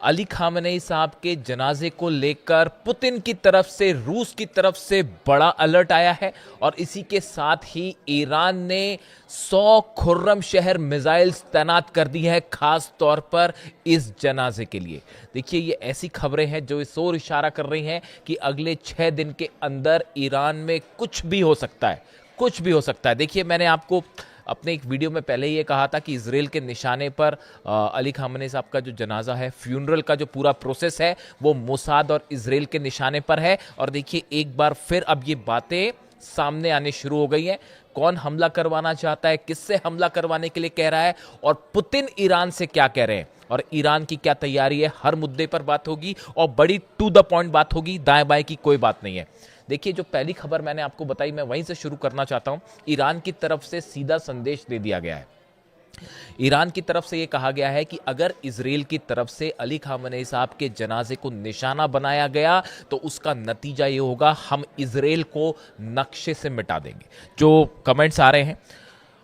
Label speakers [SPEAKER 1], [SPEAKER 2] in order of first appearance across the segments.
[SPEAKER 1] Ali Khamenei साहब के जनाजे को लेकर पुतिन की तरफ से, रूस की तरफ से बड़ा अलर्ट आया है और इसी के साथ ही ईरान ने 100 खुर्रमशहर मिसाइल्स तैनात कर दी है, खास तौर पर इस जनाजे के लिए। देखिए, ये ऐसी खबरें हैं जो इस ओर इशारा कर रही हैं कि अगले 6 दिन के अंदर ईरान में कुछ भी हो सकता है, कुछ भी हो सकता है। देखिए, मैंने आपको अपने एक वीडियो में पहले ही ये कहा था कि इजराइल के निशाने पर अली खामेनेई साहब का जो जनाजा है, फ्यूनरल का जो पूरा प्रोसेस है, वो मोसाद और इजराइल के निशाने पर है। और देखिए, एक बार फिर अब ये बातें सामने आने शुरू हो गई हैं। कौन हमला करवाना चाहता है, किससे हमला करवाने के लिए कह रहा है, और पुतिन ईरान से क्या कह रहे हैं और ईरान की क्या तैयारी है, हर मुद्दे पर बात होगी और बड़ी टू द पॉइंट बात होगी, दाएं बाएं की कोई बात नहीं है। देखिए, जो पहली खबर मैंने आपको बताई, मैं वहीं से शुरू करना चाहता हूं। ईरान की तरफ से सीधा संदेश दे दिया गया है। ईरान की तरफ से यह कहा गया है कि अगर इजराइल की तरफ से अली खामेनेई साहब के जनाजे को निशाना बनाया गया तो उसका नतीजा ये होगा, हम इजराइल को नक्शे से मिटा देंगे। जो कमेंट्स आ रहे हैं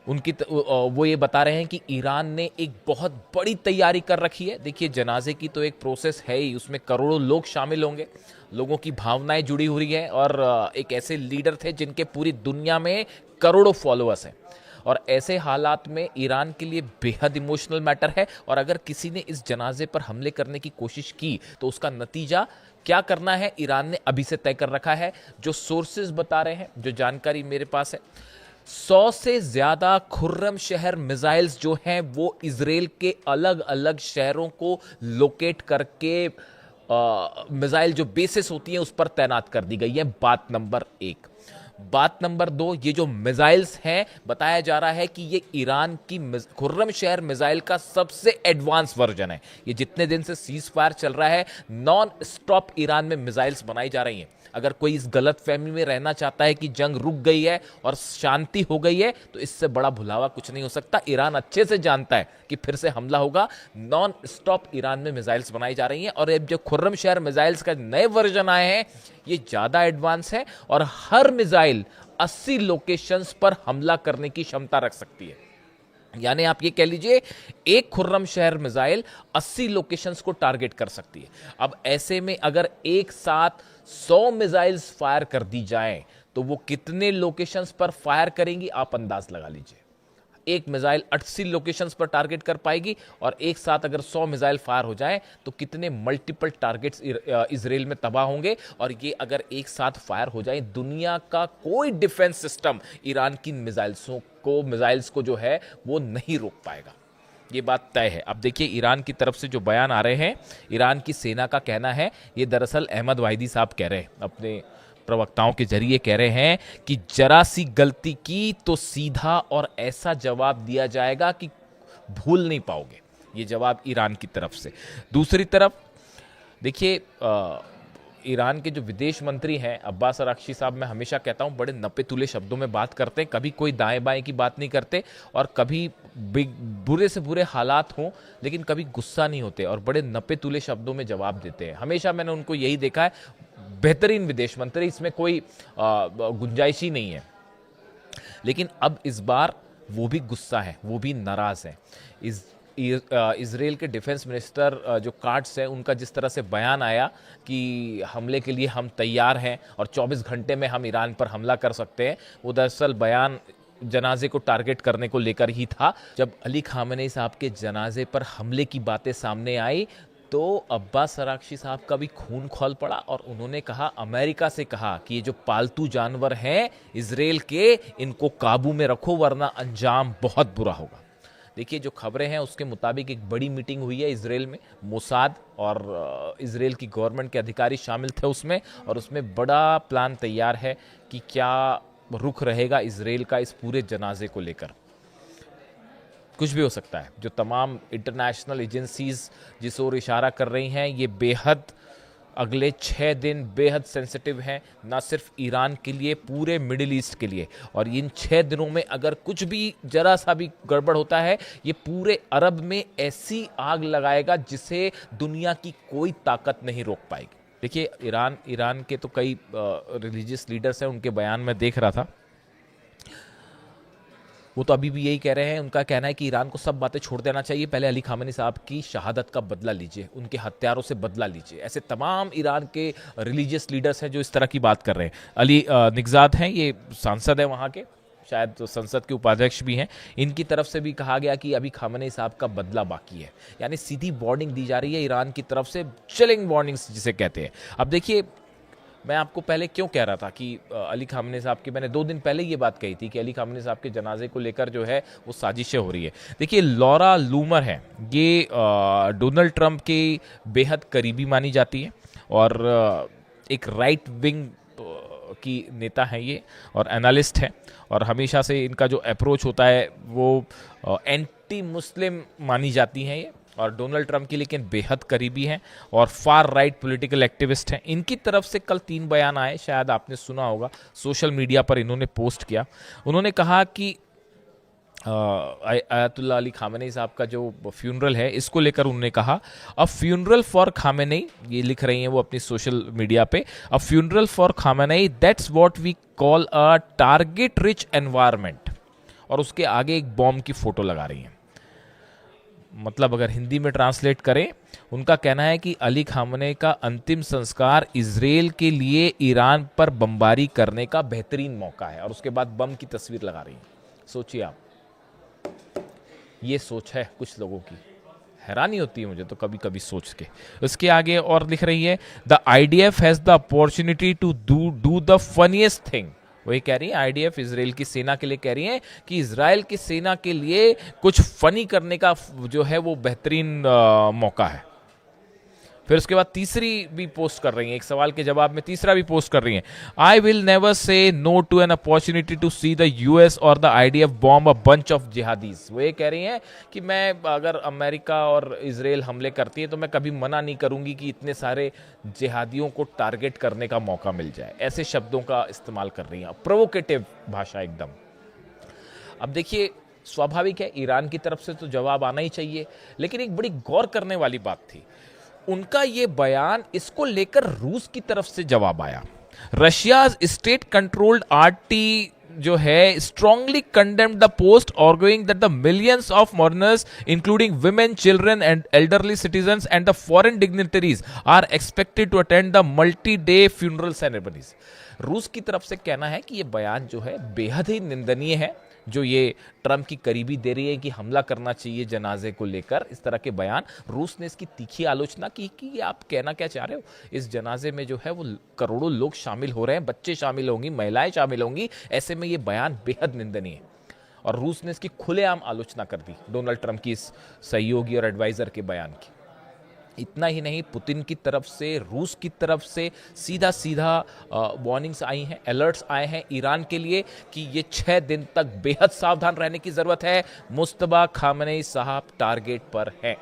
[SPEAKER 1] वो ये बता रहे हैं कि ईरान ने एक बहुत बड़ी तैयारी कर रखी है। देखिए, जनाजे की तो एक प्रोसेस है ही, उसमें करोड़ों लोग शामिल होंगे, लोगों की भावनाएं जुड़ी हुई हैं और एक ऐसे लीडर थे जिनके पूरी दुनिया में करोड़ों फॉलोअर्स हैं। और ऐसे हालात में ईरान के लिए बेहद इमोशनल मैटर है और अगर किसी ने इस जनाजे पर हमले करने की कोशिश की तो उसका नतीजा क्या करना है, ईरान ने अभी से तय कर रखा है। जो सोर्सेज बता रहे हैं, जो जानकारी मेरे पास है, 100 से ज्यादा खुर्रमशहर मिसाइल्स जो हैं वो इजराइल के अलग अलग शहरों को लोकेट करके मिसाइल जो बेसिस होती हैं उस पर तैनात कर दी गई है। बात नंबर 1। बात नंबर 2, ये जो मिसाइल्स हैं, बताया जा रहा है कि ये ईरान की खुर्रमशहर मिसाइल का सबसे एडवांस वर्जन है। ये जितने दिन से सीज फायर चल रहा है, नॉन स्टॉप ईरान में मिसाइल्स बनाई जा रही हैं। अगर कोई इस गलत फहमी में रहना चाहता है कि जंग रुक गई है और शांति हो गई है, तो इससे बड़ा भुलावा कुछ नहीं हो सकता। ईरान अच्छे से जानता है कि फिर से हमला होगा। नॉन स्टॉप ईरान में मिसाइल्स बनाई जा रही हैं और अब जो खुर्रमशहर मिसाइल्स का नए वर्जन आए हैं, ये ज्यादा एडवांस है और हर मिसाइल 80 लोकेशंस पर हमला करने की क्षमता रख सकती है। यानी आप ये कह लीजिए, एक खुर्रमशहर मिसाइल 80 लोकेशंस को टारगेट कर सकती है। अब ऐसे में अगर एक साथ 100 मिसाइल्स फायर कर दी जाएं तो वो कितने लोकेशंस पर फायर करेंगी, आप अंदाज लगा लीजिए। एक मिसाइल 80 लोकेशंस पर टारगेट कर पाएगी और एक साथ अगर 100 मिसाइल फायर हो जाएं तो कितने मल्टीपल टारगेट्स इजराइल में तबाह होंगे। और ये अगर एक साथ फायर हो जाए, दुनिया का कोई डिफेंस सिस्टम ईरान की मिसाइल्स को जो है वो नहीं रोक पाएगा। ये बात तय है। अब देखिए, ईरान की तरफ से जो बयान आ रहे हैं, ईरान की सेना का कहना है, ये दरअसल अहमद वाहिदी साहब कह रहे हैं, अपने प्रवक्ताओं के जरिए कह रहे हैं कि जरा सी गलती की तो सीधा और ऐसा जवाब दिया जाएगा कि भूल नहीं पाओगे। ये जवाब ईरान की तरफ से। दूसरी तरफ देखिए, ईरान के जो विदेश मंत्री हैं अब्बास अराक्ची साहब, मैं हमेशा कहता हूं, बड़े नपे तुले शब्दों में बात करते हैं, कभी कोई दाएं बाएं की बात नहीं करते और कभी बुरे से बुरे हालात हों लेकिन कभी गुस्सा नहीं होते और बड़े नपे तुले शब्दों में जवाब देते हैं। हमेशा मैंने उनको यही देखा है। बेहतरीन विदेश मंत्री, इसमें कोई गुंजाइश ही नहीं है। लेकिन अब इस बार वो भी गुस्सा है, वो भी नाराज है। इजराइल के डिफेंस मिनिस्टर जो काट्स है, उनका जिस तरह से बयान आया कि हमले के लिए हम तैयार हैं और 24 घंटे में हम ईरान पर हमला कर सकते हैं, वो दरअसल बयान जनाजे को टारगेट करने को लेकर ही था। जब अली खामेनेई साहब के जनाजे पर हमले की बातें सामने आई तो अब्बास अराक्ची साहब का भी खून खौल पड़ा और उन्होंने कहा, अमेरिका से कहा कि ये जो पालतू जानवर हैं इजराइल के, इनको काबू में रखो वरना अंजाम बहुत बुरा होगा। देखिए, जो खबरें हैं उसके मुताबिक एक बड़ी मीटिंग हुई है इजराइल में, मोसाद और इजराइल की गवर्नमेंट के अधिकारी शामिल थे उसमें, और उसमें बड़ा प्लान तैयार है कि क्या रुख रहेगा इजराइल का इस पूरे जनाजे को लेकर। कुछ भी हो सकता है। जो तमाम इंटरनेशनल एजेंसीज जिस ओर इशारा कर रही हैं, ये बेहद अगले 6 दिन बेहद सेंसिटिव हैं, ना सिर्फ ईरान के लिए, पूरे मिडिल ईस्ट के लिए। और इन 6 दिनों में अगर कुछ भी जरा सा भी गड़बड़ होता है, ये पूरे अरब में ऐसी आग लगाएगा जिसे दुनिया की कोई ताकत नहीं रोक पाएगी। देखिए, ईरान के तो कई रिलीजियस लीडर्स हैं, उनके बयान में देख रहा था, वो तो अभी भी यही कह रहे हैं। उनका कहना है कि ईरान को सब बातें छोड़ देना चाहिए, पहले अली खामेनी साहब की शहादत का बदला लीजिए, उनके हत्यारों से बदला लीजिए। ऐसे तमाम ईरान के रिलीजियस लीडर्स हैं जो इस तरह की बात कर रहे हैं। अली निगजाद हैं, ये सांसद हैं वहाँ के, शायद तो संसद के उपाध्यक्ष भी हैं। इनकी तरफ से भी कहा गया कि अभी खामेनी साहब का बदला बाकी है, यानी सीधी वार्निंग दी जा रही है ईरान की तरफ से, चिलिंग वार्निंग्स जिसे कहते हैं। अब देखिए, मैं आपको पहले क्यों कह रहा था कि अली खामेनी साहब की, मैंने 2 दिन पहले ये बात कही थी कि अली खामेनी साहब के जनाजे को लेकर जो है वो साजिशें हो रही है। देखिए, लॉरा लूमर है, ये डोनाल्ड ट्रंप की बेहद करीबी मानी जाती है और एक राइट विंग की नेता है ये और एनालिस्ट है, और हमेशा से इनका जो अप्रोच होता है वो एंटी मुस्लिम मानी जाती हैं ये, और डोनाल्ड ट्रंप की लेकिन बेहद करीबी हैं और फार राइट पॉलिटिकल एक्टिविस्ट हैं। इनकी तरफ से कल 3 बयान आए, शायद आपने सुना होगा, सोशल मीडिया पर इन्होंने पोस्ट किया। उन्होंने कहा कि आयतुल्लाह अली खामेनी साहब का जो फ्यूनरल है, इसको लेकर उन्होंने कहा, अ फ्यूनरल फॉर खामेनी, ये लिख रही हैं वो अपनी सोशल मीडिया पे, a funeral for Khamenei that's what we call a target rich environment, और उसके आगे एक बॉम्ब की फोटो लगा रही हैं। मतलब अगर हिंदी में ट्रांसलेट करें, उनका कहना है कि अली खामेनी का अंतिम संस्कार इजराइल के लिए ईरान पर बमबारी करने का बेहतरीन मौका है, और उसके बाद बम की तस्वीर लगा रही हैं। सोचिए आप, ये सोच है कुछ लोगों की, हैरानी होती है मुझे तो कभी कभी सोच के। उसके आगे और लिख रही है, the IDF has the opportunity to do the funniest thing. वही कह रही है, आईडीएफ इजराइल की सेना के लिए कह रही है कि इजराइल की सेना के लिए कुछ फनी करने का जो है वो बेहतरीन मौका है। फिर उसके बाद तीसरी भी पोस्ट कर रही हैं, एक सवाल के जवाब में तीसरा भी पोस्ट कर रही हैं, I will never say no to an opportunity to see the US और the IDF bomb a bunch of jihadis. वो ये कह रही हैं कि मैं, अगर अमेरिका और इजराइल हमले करती है तो मैं कभी मना नहीं करूंगी कि इतने सारे जिहादियों को टारगेट करने का मौका मिल जाए। ऐसे शब्दों का इस्तेमाल कर रही हैं, प्रोवोकेटिव भाषा एकदम। अब देखिए, स्वाभाविक है ईरान की तरफ से तो जवाब आना ही चाहिए, लेकिन एक बड़ी गौर करने वाली बात थी उनका ये बयान, इसको लेकर रूस की तरफ से जवाब आया। रशिया स्टेट कंट्रोल्ड आरटी जो है strongly condemned the post, arguing that the millions of mourners including women, children and elderly citizens and the foreign dignitaries are expected to attend the multi-day funeral ceremonies। रूस की तरफ से कहना है कि ये बयान जो है बेहद ही निंदनीय है, जो ये ट्रंप की करीबी दे रही है कि हमला करना चाहिए जनाजे को लेकर, इस तरह के बयान। रूस ने इसकी तीखी आलोचना की कि आप कहना क्या चाह रहे हो, इस जनाजे में जो है वो करोड़ों लोग शामिल हो रहे हैं, बच्चे शामिल होंगी, महिलाएं शामिल होंगी, ऐसे में ये बयान बेहद निंदनीय है। और रूस ने इसकी खुलेआम आलोचना कर दी, डोनाल्ड ट्रंप की इस सहयोगी और एडवाइजर के बयान की। इतना ही नहीं, पुतिन की तरफ से, रूस की तरफ से सीधा सीधा वार्निंग्स आई हैं, अलर्ट्स आए हैं ईरान के लिए कि ये 6 दिन तक बेहद सावधान रहने की जरूरत है। मुस्तबा खामेनी साहब टारगेट पर हैं,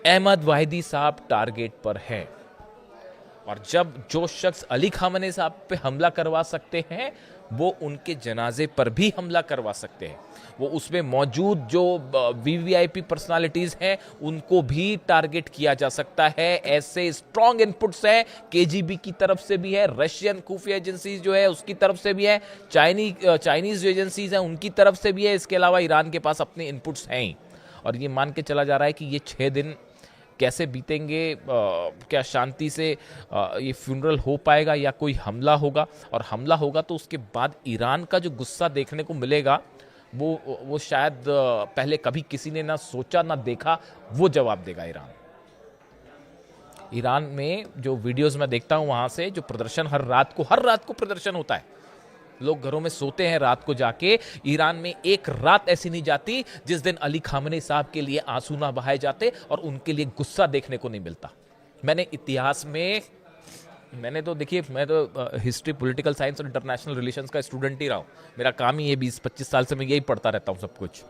[SPEAKER 1] अहमद वाहिदी साहब टारगेट पर हैं, और जब जो शख्स अली खामेनी साहब पे हमला करवा सकते हैं वो उनके जनाजे पर भी हमला करवा सकते हैं। वो उसमें मौजूद जो वीवीआईपी पर्सनालिटीज हैं उनको भी टारगेट किया जा सकता है। ऐसे स्ट्रॉन्ग इनपुट्स हैं, केजीबी की तरफ से भी है, रशियन खुफिया एजेंसीज जो है उसकी तरफ से भी है, चाइनीज जो एजेंसीज हैं उनकी तरफ से भी है। इसके अलावा ईरान के पास अपने इनपुट्स हैं ही, और ये मान के चला जा रहा है कि ये 6 दिन कैसे बीतेंगे, क्या शांति से ये फ्यूनरल हो पाएगा या कोई हमला होगा, और हमला होगा तो उसके बाद ईरान का जो गुस्सा देखने को मिलेगा वो शायद पहले कभी किसी ने ना सोचा ना देखा, वो जवाब देगा ईरान। ईरान में जो वीडियोस मैं देखता हूं वहां से, जो प्रदर्शन हर रात को प्रदर्शन होता है, लोग घरों में सोते हैं रात को जाके। ईरान में एक रात ऐसी नहीं जाती जिस दिन अली खामेनी साहब के लिए आंसू ना बहाए जाते और उनके लिए गुस्सा देखने को नहीं मिलता। मैंने इतिहास में, मैंने तो देखिए, मैं तो हिस्ट्री, पॉलिटिकल साइंस और इंटरनेशनल रिलेशंस का स्टूडेंट ही रहा हूँ, मेरा काम ही है, 20-25 साल से मैं यही पढ़ता रहता हूँ सब कुछ।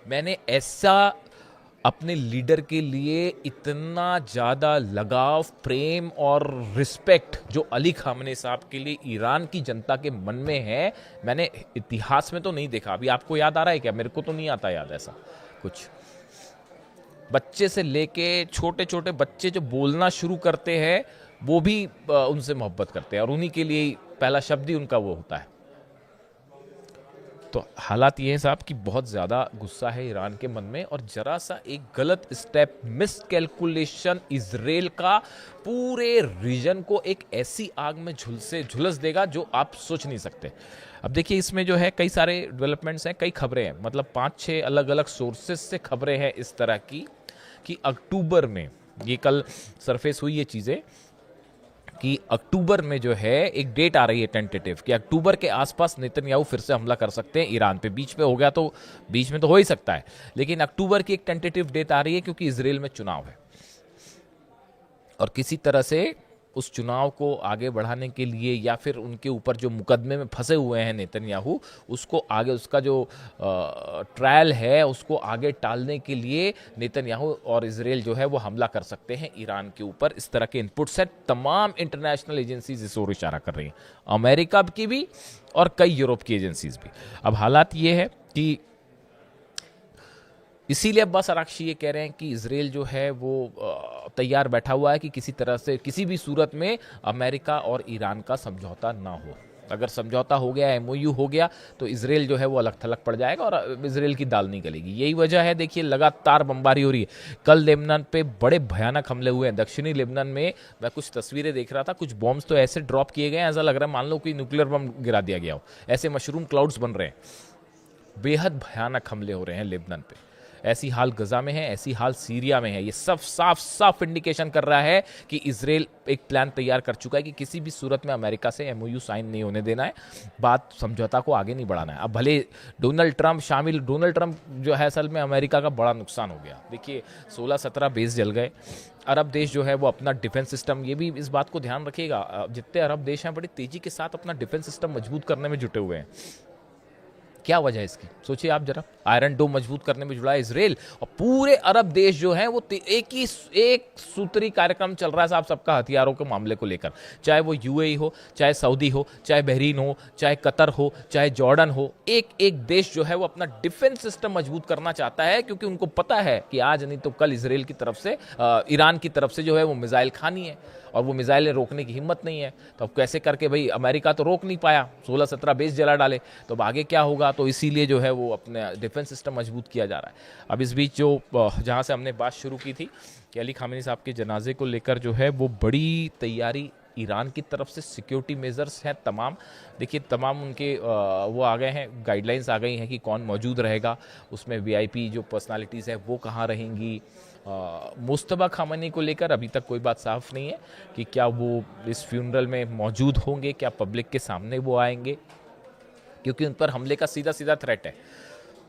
[SPEAKER 1] मैंने ऐसा अपने लीडर के लिए इतना ज़्यादा लगाव, प्रेम और रिस्पेक्ट जो अली खामेनी साहब के लिए ईरान की जनता के मन में है, मैंने इतिहास में तो नहीं देखा। अभी आपको याद आ रहा है क्या? मेरे को तो नहीं आता याद ऐसा कुछ। बच्चे से लेके छोटे छोटे बच्चे जो बोलना शुरू करते हैं वो भी उनसे मोहब्बत करते हैं, और उन्हीं के लिए पहला शब्द ही उनका वो होता है। तो हालात ये हैं साहब कि बहुत ज़्यादा गुस्सा है ईरान के मन में, और ज़रा सा एक गलत स्टेप, मिस कैलकुलेशन इजराइल का पूरे रीजन को एक ऐसी आग में झुलस देगा जो आप सोच नहीं सकते। अब देखिए इसमें जो है कई सारे डेवलपमेंट्स हैं, कई खबरें हैं, मतलब 5-6 अलग अलग सोर्सेस से खबरें हैं इस तरह की कि अक्टूबर में, ये कल सरफेस हुई ये चीज़ें कि अक्टूबर में जो है एक डेट आ रही है टेंटेटिव कि अक्टूबर के आसपास नेतन्याहू फिर से हमला कर सकते हैं ईरान पे। बीच में हो गया तो बीच में तो हो ही सकता है, लेकिन अक्टूबर की एक टेंटेटिव डेट आ रही है क्योंकि इजराइल में चुनाव है, और किसी तरह से उस चुनाव को आगे बढ़ाने के लिए या फिर उनके ऊपर जो मुकदमे में फंसे हुए हैं नेतन्याहू, उसको आगे, उसका जो ट्रायल है उसको आगे टालने के लिए नेतन्याहू और इजराइल जो है वो हमला कर सकते हैं ईरान के ऊपर। इस तरह के इनपुट्स हैं, तमाम इंटरनेशनल एजेंसीज इस ओर इशारा कर रही हैं, अमेरिका की भी और कई यूरोप की एजेंसीज भी। अब हालात ये है कि इसीलिए अब्बास अराक्ची ये कह रहे हैं कि इजराइल जो है वो तैयार बैठा हुआ है कि किसी तरह से, किसी भी सूरत में अमेरिका और ईरान का समझौता ना हो। अगर समझौता हो गया, एमओयू हो गया, तो इजराइल जो है वो अलग थलग पड़ जाएगा और इजराइल की दाल नहीं गलेगी। यही वजह है, देखिए लगातार बमबारी हो रही है। कल लेबनान पे बड़े भयानक हमले हुए हैं, दक्षिणी लेबनान में मैं कुछ तस्वीरें देख रहा था, कुछ बॉम्ब्स तो ऐसे ड्रॉप किए गए हैं, ऐसा लग रहा है मान लो कोई न्यूक्लियर बम गिरा दिया गया हो, ऐसे मशरूम क्लाउड्स बन रहे हैं। बेहद भयानक हमले हो रहे हैं लेबनान पे। ऐसी हाल गजा में है, ऐसी हाल सीरिया में है। ये सब साफ साफ इंडिकेशन कर रहा है कि इजराइल एक प्लान तैयार कर चुका है कि किसी भी सूरत में अमेरिका से एमओयू साइन नहीं होने देना है, बात समझौता को आगे नहीं बढ़ाना है। अब भले डोनाल्ड ट्रंप जो है असल में अमेरिका का बड़ा नुकसान हो गया। देखिए 16-17 बेस जल गए। अरब देश जो है वो अपना डिफेंस सिस्टम, ये भी इस बात को ध्यान रखिएगा, जितने अरब देश हैं बड़ी तेजी के साथ अपना डिफेंस सिस्टम मजबूत करने में जुटे हुए हैं। क्या वजह है इसकी, सोचिए आप जरा। आयरन डोम मजबूत करने में जुड़ा है इजराइल, और पूरे अरब देश जो हैं वो एक सूत्री कार्यक्रम चल रहा है साहब सबका हथियारों के मामले को लेकर। चाहे वो यूएई हो, चाहे सऊदी हो, चाहे बहरीन हो, चाहे कतर हो, चाहे जॉर्डन हो, एक एक देश जो है वो अपना डिफेंस सिस्टम मजबूत करना चाहता है, क्योंकि उनको पता है कि आज नहीं तो कल इजराइल की तरफ से, ईरान की तरफ से जो है वो मिसाइल खानी है, और वो मिसाइलें रोकने की हिम्मत नहीं है। तो अब कैसे करके, भाई अमेरिका तो रोक नहीं पाया, 16-17 बेस जला डाले, तो अब आगे क्या होगा। तो इसीलिए जो है वो अपने डिफेंस सिस्टम मजबूत किया जा रहा है। अब इस बीच जो जहाँ से हमने बात शुरू की थी कि अली खामेनी साहब के जनाजे को लेकर जो है वो बड़ी तैयारी ईरान की तरफ से, सिक्योरिटी मेजर्स हैं तमाम। देखिए तमाम उनके वो आ गए हैं, गाइडलाइंस आ गई हैं कि कौन मौजूद रहेगा, उसमें वीआईपी जो पर्सनालिटीज़ है वो कहाँ रहेंगी। मुस्तबा खामनी को लेकर अभी तक कोई बात साफ नहीं है कि क्या वो इस फ्यूनरल में मौजूद होंगे, क्या पब्लिक के सामने वो आएंगे, क्योंकि उन पर हमले का सीधा सीधा थ्रेट है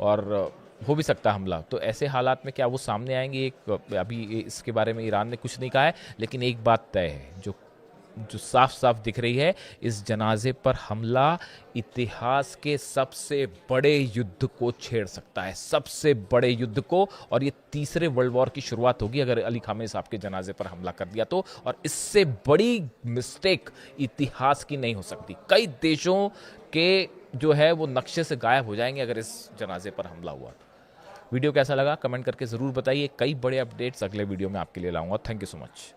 [SPEAKER 1] और हो भी सकता है हमला। तो ऐसे हालात में क्या वो सामने आएंगे, एक अभी इसके बारे में ईरान ने कुछ नहीं कहा है, लेकिन एक बात तय है जो साफ साफ दिख रही है, इस जनाजे पर हमला इतिहास के सबसे बड़े युद्ध को छेड़ सकता है, सबसे बड़े युद्ध को, और ये तीसरे वर्ल्ड वॉर की शुरुआत होगी अगर अली खामेनी साहब के जनाजे पर हमला कर दिया तो। और इससे बड़ी मिस्टेक इतिहास की नहीं हो सकती। कई देशों के जो है वो नक्शे से गायब हो जाएंगे अगर इस जनाजे पर हमला हुआ। वीडियो कैसा लगा कमेंट करके ज़रूर बताइए। कई बड़े अपडेट्स अगले वीडियो में आपके लिए लाऊंगा। Thank you so much.